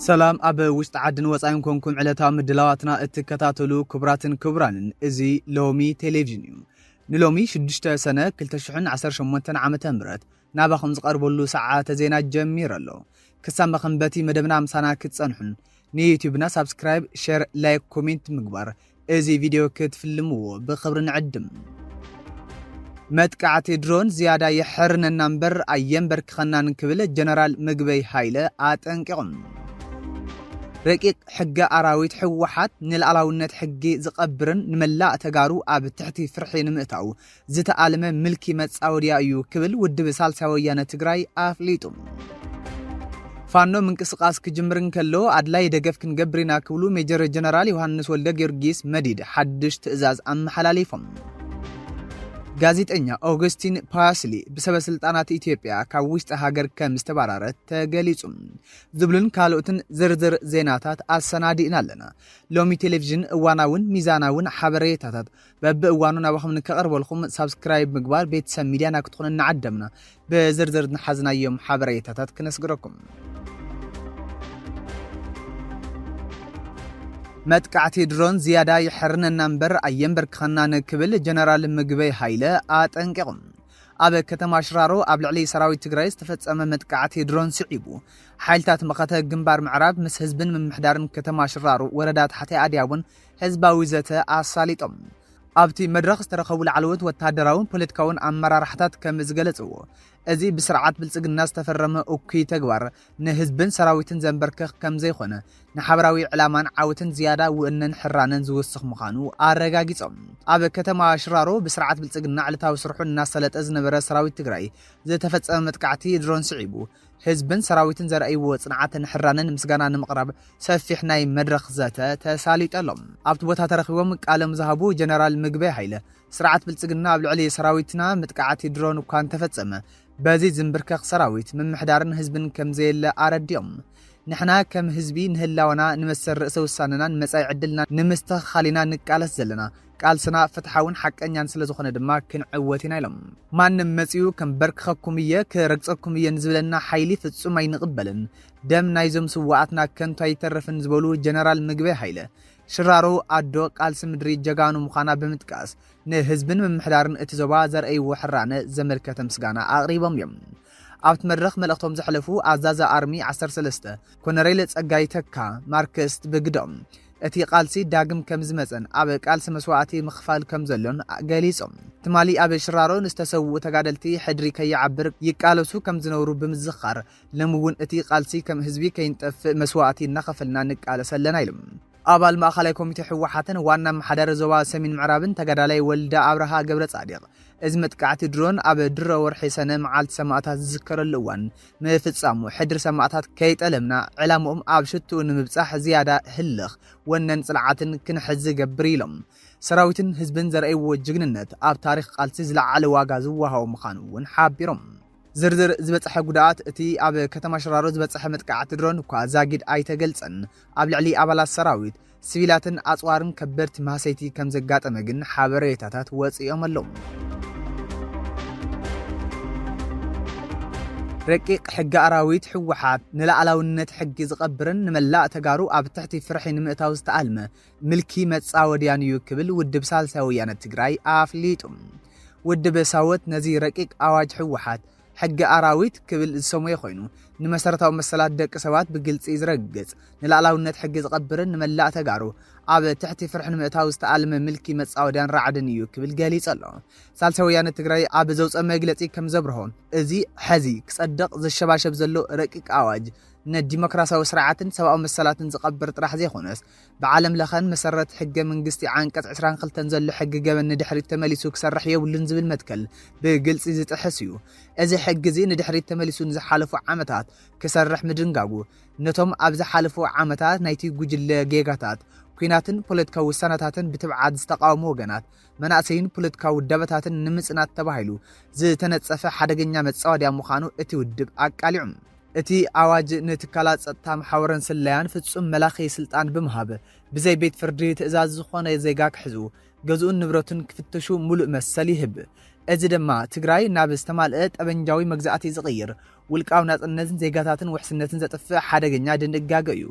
سلام أب وشت عدن وصايم كونكم علتا مدلواتنا اتكتاتلو كبراتن كبرانن ازي لومي تلفزيون نلومي شدشتا سنة كلتشحن 18 عامة مرات نابخم زقربولو ساعات زينا جميرالو كسام بخم باتي مدبنا مسانا كتصنحن نيوتيوبنا سابسكرايب شير لايك كومنت مقبار ازي فيديو كتفلمو بخبر نعدم متكعتي درون زيادة يحرن النمبر أيام بركخنا نكبل جنرال مقبي هايلة آتنكغم رقيق حق أراويت حوحات نلعلاونات حقي زقبرن نملاء تقارو آب تحتي فرحي نمئتاو زيتا آلمة ملكي متساوريا أيو كبل ودبسال ساويانا تقراي آفليتم فانو من كسقاس كجمرن كلو عدلاي دقف كنقبرنا كولو ميجر جنرال يوهانس والده جيرجيس مديد حدش تأزاز أم حلاليفم ጋዜጠኛ ኦገስቲን ፓስሊ በሰበ ስልጣናት ኢትዮጵያ ካውስጥ ሀገር ከምስተባራረት ተገሊጹም ዝብሉን ካልኦትን ዝርዝር ዜናታት አሰናዲናለና ሎሚ ቴሌቪዥን እዋናውን ሚዛናውን ሐበሬታታት በበእዋኑና በኹም ከቀርበልኩም ሳብስክራይብ ምግባር ቤተሰብ ሚዲያና ክትኹን እናዓደምና በዝርዝር ንሐዝናዮም ሐበሬታታት ክነስግረኩም متكعتي درون زيادة يحرن النمبر أيام بركخنا نكبل جنرال مقبي هايلة آتنكغم أبا كتما شرارو أبل علي سراوي تقرايس تفتس أما متكعتي درون سعيبو حايلتات مقاتا جنبار معراب مس هزبن من محدارن كتما شرارو وردات حتى أدياون هزباوي زتا آساليتم أبتي مدرخ استرخو العلوت والتادراون بوليتكاون أمرار حتات كمزغلتو أزي بسرعات بلسق الناس تفرم أوكي تقوار نهزبن سراويتن زنبركخ كم زي خونه نحبراوي علامان عاوتن زيادة وإنن حرانن زوسخ مخانو آرقاقيتم أبا كتما شرارو بسرعات بلسق النعلتا وسرحو الناس سلت أزنبرا سراويت تقراي زي تفتس متكعتي درون سعيبو هزبن سراويتن زرأي وصنعاتن حرانن مسقانا نمقرب سفحناي مدرخ زاتا تساليت ألم أبتبوتها ترخيوم قالم زهبو جنرال مقبي هايلة سرعات بلسقنا بالعلي سراويتنا متكعتي درون وكان تفتسمه بازي زنبركخ سراويت من محدارن هزبن كم زي اللي آرديوم نحنا كم هزبي نهلاونا نمسر رأسو الساننا نمساي عدلنا نمستخالينا نكالس زلنا قال سنا فتحاون حق أن ينسل زخنا دما كن عواتنا لهم ما نمسيو كم بركخكمية كرقصكمية نزبلنا حيلي فتسو ما ينقبلن دم نايزم سواتنا كنتو يترفن زبولو جنرال مقبي هايلة شرارو عدو قال سمدري جاغانو مخانا بمتكاس نهزبن من محدارن اتزوبا زرأي وحرانة زمركة مسقانا أغريبا يم أبت مرخ ملقتهم زحلفو عزازة أرمي 13 كونريلت أقاي تكا ماركست بقدم اتي قالسي داقم كمزمزن أبا قال سمسواتي مخفال كمزلون قاليسهم تمالي أبا شرارو نستسو تقادلتي حدري كي يعبر يقالسو كمزنورو بمزخار لمون اتي قالسي كم هزبي كي ينتف مسواتي نخفلنا نقال سلنا يلم أبال ما خلي كوميتي حوحاتن وانا محدار زوا سمين معرابن تقدالي ولدا أبرها قبل صادق ازمت كعتي درون أب در ورحي سنة معالت سماعتات ذكر اللوان مفتسامو حدر سماعتات كيت ألمنا علامهم أب شتو نمبصح زيادة هلخ ونن صلعاتن كنحز قبريلم سراويتن هزبن زرأي وجغننت أب تاريخ قالسي زلع على واقازو وهو مخانو حابيرم زرزر زبصح قدات اتي أب كتما شرارو زبصح متكعتي درون وكا زاقد آي تقلصن أب لعلي أبالا سراويت سبيلاتن أصوارن كبرت ماسيتي كم زقات أمجن حابريتاتات وصيهم اللوم رقيق حق أراويت حوحات نلعلاونات حق زقبرن نملاء تقارو أب تحتي فرحي نمئتاو استعلمه ملكي متساوديان يوكبل ودبسال ساويان التقراي آفليتم ودبساوت نزي رقيق أواج حوحات حق أراويت كبل السموية خوينو نمسرتاو مسلات دك سوات بقلت إزرقز نلعلاونات حق زقبرن نملاء تقارو أب تحتي فرح نمئتاو استعلمه ملكي متساوديان رعدن يوكبل قاليس الله سالساويان التقراي أب زوز أما يقلتي كم زبرهون ازي حزي كصدق زي الشباشب زلو رقيق أواج الديمقراطية وسرعاتن سواء مسلاتن زقبر طرح زي خونس بعالم لخن مسرت حقه من قستي عنقص 20 خلتن زلو حق جبن ندحري التمليسو كسرح يولن زبل متكل بقلص زي تحسيو ازي حق زي ندحري التمليسو نزحالفو عامتات كسرح مدنقاقو نتوم ابز حالفو عامتات نايتي جوجل جيجاتات كيناتن بوليتكاو سنتاتن بتبعاد استقامو وغنات مناسين بوليتكاو دبتاتن نمصنات تبايلو زي تنصفه حدغኛ متصاوديا مخانو اتي ودب اقاليعم اتي اواج نتكالات صتام حورن سلايان فصم ملاخي سلطان بمهابه بزي بيت فردي تئزاز زخونه زيغاك حزو ገዝኡን ንብረቱን ክፍተሹ ሙሉእ መሰል ይህብ እዚ ድማ ትግራይ ናብ ዝተማልአ ጠበንጃዊ መግዛእቲ ዝቕይር ውልቃው ናጽነትን ዜጋታትን ውሕስነትን ዘጥፍእ ሓደገኛ ድንጋገ እዩ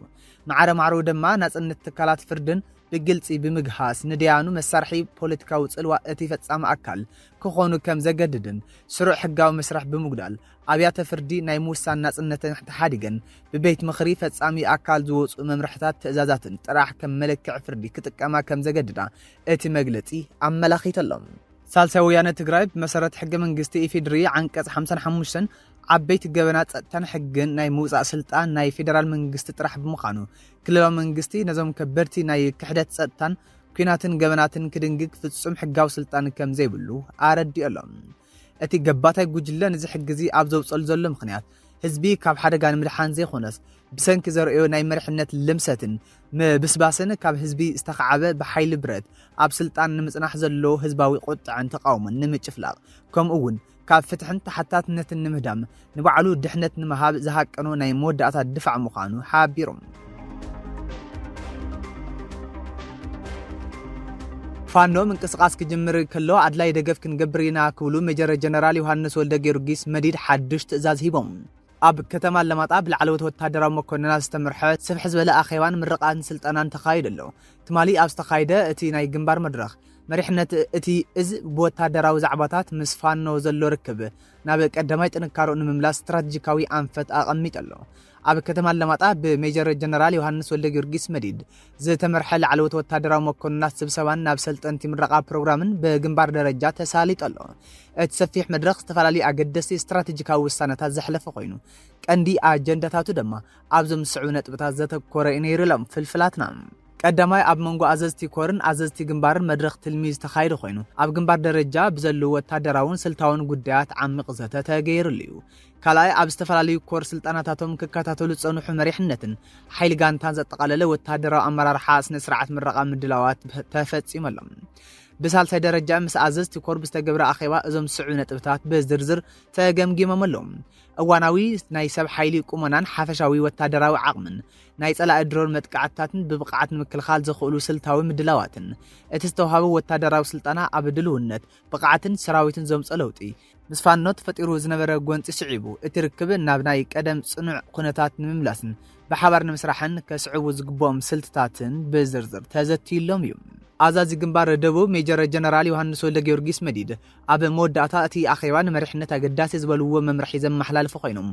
ማዕረ ድማ ናጽነት ትካላት ፍርድን ብግልጺ ብምግሃስ ንድያኑ መሳርሒ ፖለቲካዊ ጽልዋ እቲ ፈጻሚ ኣካል ክኾኑ ከም ዘገድድን ስሩዕ ሕጋዊ መስራሕ ብምጉዳል ኣብያተ ፍርዲ ናይ ምውሳን ናጽነትን ተሓዲገን ብቤት ምኽሪ ፈጻሚ ኣካል ዝወፁ መምርሕታት ትእዛዛትን ጥራሕ ከም መለክዕ ፍርዲ ክጥቀማ ከም ዘገድዳ እቲ መግለጺ ኣመላኺተሎም ሳልሳይ ወያነ ትግራይ ብመሰረት ሕገ መንግስቲ ኢፌድሪ አንቀጽ 55 ዓበይቲ ገበና ጸጥታን ሕግን ናይ ምውጻእ ስልጣን ናይ ፌደራል መንግስቲ ጥራሕ ብምዃኑ ክልላዊ መንግስቲ ነዞም ከበድቲ ናይ ክሕደት ጸጥታን ኩናትን ገበናትን ክድንግግ ፍጹም ሕጋዊ ስልጣን ከም ዘይብሉ ኣረዲኦሎም እቲ ገባታይ ጉጅለ ነዚ ሕግዚ ኣብ ዘውጸል ዘሎ ምኽንያት ህዝቢ ካብ ሓደጋ ንምድሓን ዘይኾነስ ብሰንኪ ዘርእዮ ናይ መሪሕነት ልምሰትን ብስባስን ካብ ህዝቢ ዝተኸዓበ ብሓይሊ ብረት ኣብ ስልጣን ንምጽናሕ ዘሎ ህዝባዊ ቁጥዕን ተቃውሞን ንምጭፍላቕ ከምኡውን ካብ ፍትሕን ተሓታትነትን ንምህዳም ንባዕሉ ድሕነት ንምሃብ ዝሃቀኑ ናይ መወዳእታ ድፋዕ ምዃኑ ሓቢሮም ፋኖ ምንቅስቃስ ክጅምር ከሎ ኣድላይ ደገፍ ክንገብር ኢና ክብሉ ሜጀር ጀነራል ዮሃንስ ወልደ ጊዮርጊስ መዲድ ሓድሽ ትእዛዝ ሂቦም ኣብ ከተማ ለማጣ ብላዕለዎት ወታደራዊ መኮንናት ዝተመርሐ ስፍሕ ዝበለ ኣኼባን ምርቃትን ስልጠናን ተኻይዱ ኣሎ ትማሊ ኣብ ዝተኻይደ እቲ ናይ ግንባር መድረኽ መሪሕነት እቲ እዚ ብወታደራዊ ዛዕባታት ምስ ፋኖ ዘሎ ርክብ ናብ ቀዳማይ ጥንካሮ ንምምላስ ስትራቴጂካዊ ኣንፈት ኣቐሚጥ ኣሎ ኣብ ከተማ ለማጣ ብሜጀር ጀነራል ዮሃንስ ወልደ ጊዮርጊስ መዲድ ዝተመርሐ ላዕለዎት ወታደራዊ መኮንናት ስብሰባን ናብ ሰልጠንቲ ምረቓ ፕሮግራምን በግንባር ደረጃ ተሳሊጡ ኣሎ እቲ ሰፊሕ መድረኽ ዝተፈላለዩ ኣገደስቲ ስትራቴጂካዊ ውሳነታት ዘሕለፈ ኮይኑ ቀንዲ ኣጀንዳታቱ ድማ ኣብዞም ስዑ ነጥብታት ዘተኮረ ነይሩሎም ፍልፍላትና ቀዳማይ ኣብ መንጎ ኣዘዝቲ ኮርን ኣዘዝቲ ግንባርን መድረኽ ትልሚዝ ተኻይዱ ኮይኑ ኣብ ግንባር ደረጃ ብዘለዉ ወታደራውን ስልታውን ጉዳያት ዓሚቕ ዘተ ተገይሩሉ እዩ ካልኣይ ኣብ ዝተፈላለዩ ኮር ስልጣናታቶም ክከታተሉ ዝጸንሑ መሪሕነትን ሓይሊ ጋንታን ዘጠቓለለ ወታደራዊ ኣመራርሓ ስነ ስርዓት ምረቓ ምድላዋት ተፈጺሞሎም ብሳልሳይ ደረጃ ምስ ኣዘዝቲ ኮር ብዝተገብረ ኣኼባ እዞም ስዑ ነጥብታት ብዝርዝር ተገምጊሞም እዋናዊ ናይ ሰብ ሓይሊ ቁመናን ሓፈሻዊ ወታደራዊ ዓቕምን ናይ ጸላኢ ድሮን መጥቃዕታትን ብብቕዓት ንምክልኻል ዘኽእሉ ስልታዊ ምድላዋትን እቲ ዝተውሃበ ወታደራዊ ስልጠና ኣብ ድልውነት ብቕዓትን ሰራዊትን ዘምጽኦ ለውጢ ምስ ፋኖ ተፈጢሩ ዝነበረ ጎንፂ ስዒቡ እቲ ርክብ ናብ ናይ ቀደም ጽኑዕ ኩነታት ንምምላስን ብሓባር ንምስራሕን ከስዕቡ ዝግብኦም ስልትታትን ብዝርዝር ተዘቲሎም እዩ ኣዛዚ ግንባር ደቡብ ሜጀር ጀነራል ዮሃንስ ወልደ ጊዮርጊስ መዲድ ኣብ መወዳእታ እቲ ኣኼባ ንመሪሕነት ኣገዳሲ ዝበልዎ መምርሒ ዘመሓላልፉ ኮይኖም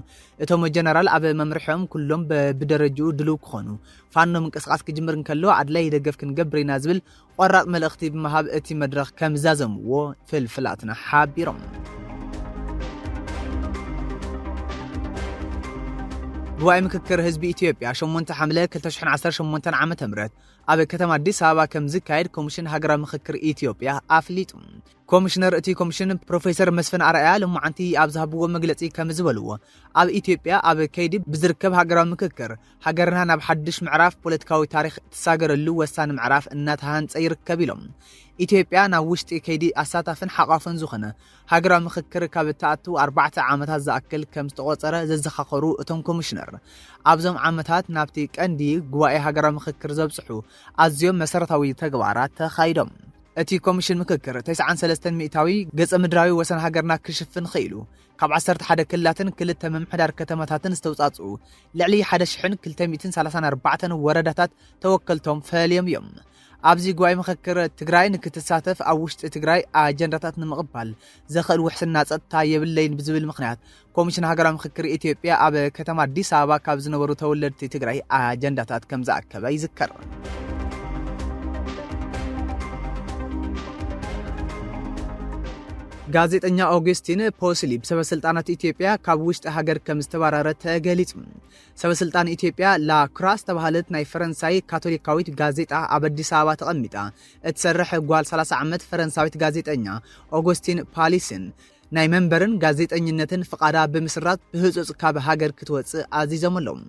እቶም ጀነራል ኣብ መምርሖም ኩሎም ብደረጃኡ ድሉው ክኾኑ ፋኖ ምንቅስቃስ ክጅምር እንከሎ ኣድላይ ደገፍ ክንገብር ኢና ዝብል ቆራጥ መልእኽቲ ብምሃብ እቲ መድረኽ ከም ዛዘምዎ ፍልፍላትና ሓቢሮም ጉባኤ ምክክር ህዝቢ ኢትዮጵያ 8 ሐምለ 2018 ዓመተ ምህረት ኣብ ከተማ አዲስ አበባ ከም ዝካየድ ኮሚሽን ሃገራዊ ምክክር ኢትዮጵያ ኣፍሊጡ ኮሚሽነር እቲ ኮሚሽን ፕሮፌሰር መስፍን አርአያ ለማዓንቲ ኣብ ዝሃብዎ መግለጺ ከም ዝበልዎ ኣብ ኢትዮጵያ ኣብ ከይዲ ብዝርከብ ሃገራዊ ምክክር ሃገርና ናብ ሓድሽ ምዕራፍ ፖለቲካዊ ታሪኽ ተሳገረሉ ወሳኒ ምዕራፍ እናተሃንጸ ይርከብ ኢሎም ኢትዮጵያ ናብ ውሽጢ ከይዲ ኣሳታፍን ሓቋፍን ዝኾነ ሃገራዊ ምክክር ካብ ተኣቱ 4 ዓመታት ዝኣክል ከም ዝተቆጸረ ዘዘኻኸሩ እቶም ኮሚሽነር ኣብዞም ዓመታት ናብቲ ቀንዲ ጉባኤ ሃገራዊ ምክክር ዘብጽሑ ኣዝዮም መሰረታዊ ተግባራት ተኻይዶም እቲ ኮሚሽን ምክክር 93 ሚእታዊ ገጸ ምድራዊ ወሰን ሃገርና ክሽፍን ኽኢሉ ካብ 11 ክልላትን ክልተ መምሕዳር ከተማታትን ዝተውጻጽኡ ልዕሊ 1234 ወረዳታት ተወከልቶም ፈልዮም እዮም ኣብዚ ጉባኤ ምክክር ትግራይ ንክትሳተፍ ኣብ ውሽጢ ትግራይ ኣጀንዳታት ንምቕባል ዘኽእል ውሕስና ጸጥታ የብለይን ብዝብል ምኽንያት ኮሚሽን ሃገራዊ ምክክር ኢትዮጵያ ኣብ ከተማ አዲስ አበባ ካብ ዝነበሩ ተወለድቲ ትግራይ ኣጀንዳታት ከም ዝኣከበ ይዝከር ጋዜጠኛ ኦገስቲን ፖስሊ በሰበስልጣናት ኢትዮጵያ ካብ ውሽጢ ሃገር ከም ዝተባረረ ተገሊጹ ሰበስልጣን ኢትዮጵያ ላክራስ ተባሃለት ናይ ፈረንሳይ ካቶሊካዊት ጋዜጣ ኣብ አዲስ አበባ ተቐሚጣ እትሰርሕ ጓል 30 ዓመት ፈረንሳዊት ጋዜጠኛ ኦገስቲን ፓሊስን ናይ መንበርን ጋዜጠኝነትን ፍቃዳ ብምስራት ብህጹጽ ካብ ሃገር ክትወጽእ ኣዚዞምሎም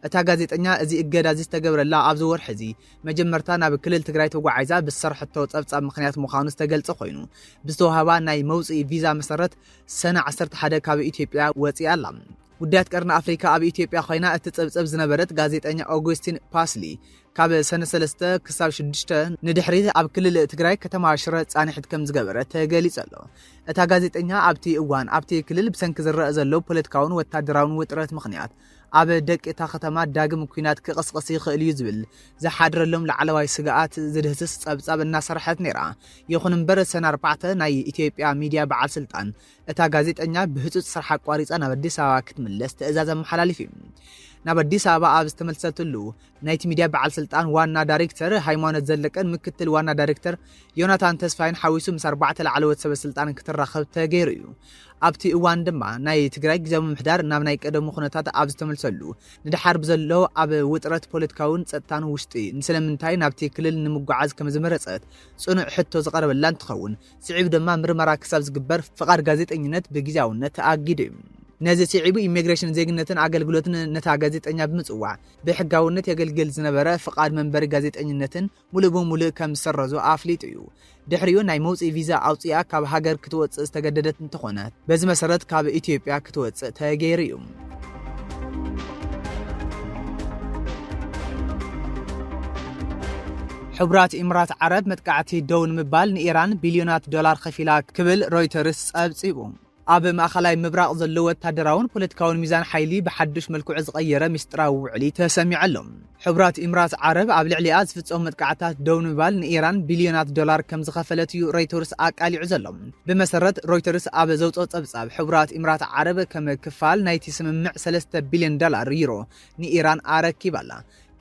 እታ ጋዜጠኛ እዚ እገዳ ዝተገብረላ ኣብ ዝወርሕ እዚ መጀመርታ ናብ ክልል ትግራይ ተጓዒዛ ብሰርሕቶ ጸብጻብ ምኽንያት ምዃኑ ዝተገልጸ ኮይኑ ብዝተወሃባ ናይ መውጽኢ ቪዛ መሰረት ሰነ 11 ካብ ኢትዮጵያ ወጽኣ ኣላ ውዳት ቀርና አፍሪካ ኣብ ኢትዮጵያ ኮይና እትጸብጸብ ዝነበረት ጋዜጠኛ ኦጉስቲን ፓስሊ ካብ ሰነ 3 ክሳብ 6 ንድሕሪት ኣብ ክልል ትግራይ ከተማ ሽረ ጻንሒት ከም ዝገበረት ተገሊጹ ኣሎ። እታ ጋዜጠኛ ኣብቲ እዋን ኣብቲ ክልል ብሰንኪ ዝረአ ዘሎ ፖለቲካውን ወታደራውን ውጥረት ምኽንያት ኣብ ደቂታ ከተማ ዳግም ኩናት ክቕስቀስ ይኽእል እዩ ዝብል ዝሓድረሎም ላዕለዋይ ስግኣት ዝድህስስ ጸብጻብ እናሰርሐት ነይራ። ይኹን እምበር ሰነ 4 ናይ ኢትዮጵያ ሚድያ በዓል ስልጣን እታ ጋዜጠኛ ብህጹጽ ስራሕ ኣቋሪጻ ናብ ኣዲስ ኣበባ ክትምለስ ትእዛዝ ኣመሓላሊፉ እዩ። ናብ ኣዲስ ኣበባ ኣብ ዝተመልሰትሉ ናይቲ ሚድያ በዓል ስልጣን ዋና ዳይሬክተር ሃይማኖት ዘለቀን ምክትል ዋና ዳይሬክተር ዮናታን ተስፋይን ሓዊሱ ምስ 4 ላዕለዎት ሰበስልጣን ክትራኸብ ተገይሩ እዩ። ኣብቲ እዋን ድማ ናይ ትግራይ ጊዜያዊ ምምሕዳር ናብ ናይ ቀደሙ ኩነታት ኣብ ዝተመልሰሉ ንድሓር ብዘሎ ኣብ ውጥረት ፖለቲካውን ጸጥታን ውሽጢ ንስለምንታይ ናብቲ ክልል ንምጓዓዝ ከም ዝመረጸት ጽኑዕ ሕቶ ዝቐረበላ እንትኸውን ስዒቡ ድማ ምርመራ ክሳብ ዝግበር ፍቓድ ጋዜጠኝነት ብጊዜያውነት ተኣጊዱ እዩ። ነዚ ስዒቡ ኢሚግሬሽን ዜግነትን ኣገልግሎትን ነታ ጋዜጠኛ ብምጽዋዕ ብሕጋውነት የገልግል ዝነበረ ፍቓድ መንበሪ ጋዜጠኝነትን ሙሉእ ብሙሉእ ከም ዝሰረዞ ኣፍሊጡ እዩ። ድሕሪኡ ናይ መውፅኢ ቪዛ ኣውፅኣ ካብ ሃገር ክትወፅእ ዝተገደደት እንትኾነ በዚ መሰረት ካብ ኢትዮጵያ ክትወፅእ ተገይሩ እዩ። ሕቡራት ኢሚራት ዓረብ መጥቃዕቲ ደው ንምባል ንኢራን ቢልዮናት ዶላር ከፊላ ክብል ሮይተርስ ጸብጺቡ። ኣብ ማእኸላይ ምብራቕ ዘሎ ወታደራውን ፖለቲካውን ሚዛን ሓይሊ ብሓድሽ መልክዑ ዝቐየረ ምስጢራዊ ውዕሊ ተሰሚዑ ኣሎ። ሕቡራት ኢሚራት ዓረብ ኣብ ልዕሊኣ ዝፍጸሙ መጥቃዕታት ደው ንምባል ንኢራን ቢልዮናት ዶላር ከም ዝኸፈለት እዩ ሮይተርስ ኣቃሊዑ ዘሎ። ብመሰረት ሮይተርስ ኣብ ዘውፅኦ ጸብጻብ ሕቡራት ኢሚራት ዓረብ ከም ክፋል ናይቲ ስምምዕ 3 ቢልዮን ዶላር ዩሮ ንኢራን ኣረኪባላ።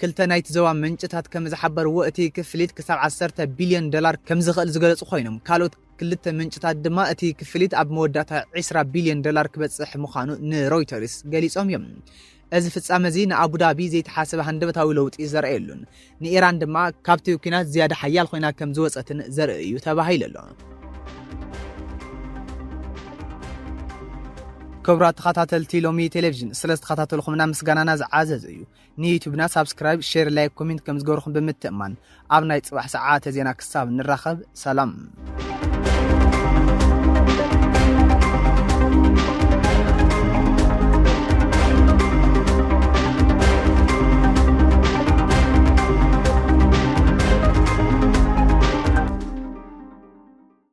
ክልተ ናይቲ ዞባ ምንጭታት ከም ዝሓበርዎ እቲ ክፍሊት ክሳብ 10 ቢልዮን ዶላር ከም ዝኽእል ዝገለጹ ኮይኖም ካልኦት ክልተ ምንጭታት ድማ እቲ ክፍሊት ኣብ መወዳእታ 20 ቢልዮን ዶላር ክበጽሕ ምዃኑ ንሮይተርስ ገሊጾም እዮም። እዚ ፍጻመ እዚ ንኣቡዳቢ ዘይተሓሰበ ሃንደበታዊ ለውጢ ዘርአየሉን ንኢራን ድማ ካብቲ ኩናት ዝያዳ ሓያል ኮይና ከም ዝወፀትን ዘርኢ እዩ ተባሂሉ ኣሎ። ክቡራት ተኸታተልቲ ሎሚ ቴሌቪዥን ስለ ዝተኸታተልኹምና ምስጋናና ዝዓዘዝ እዩ። ንዩቲዩብና ሳብስክራይብ፣ ሼር፣ ላይክ፣ ኮሜንት ከም ዝገበርኹም ብምትእማን ኣብ ናይ ጽባሕ ሰዓተ ዜና ክሳብ ንራኸብ ሰላም።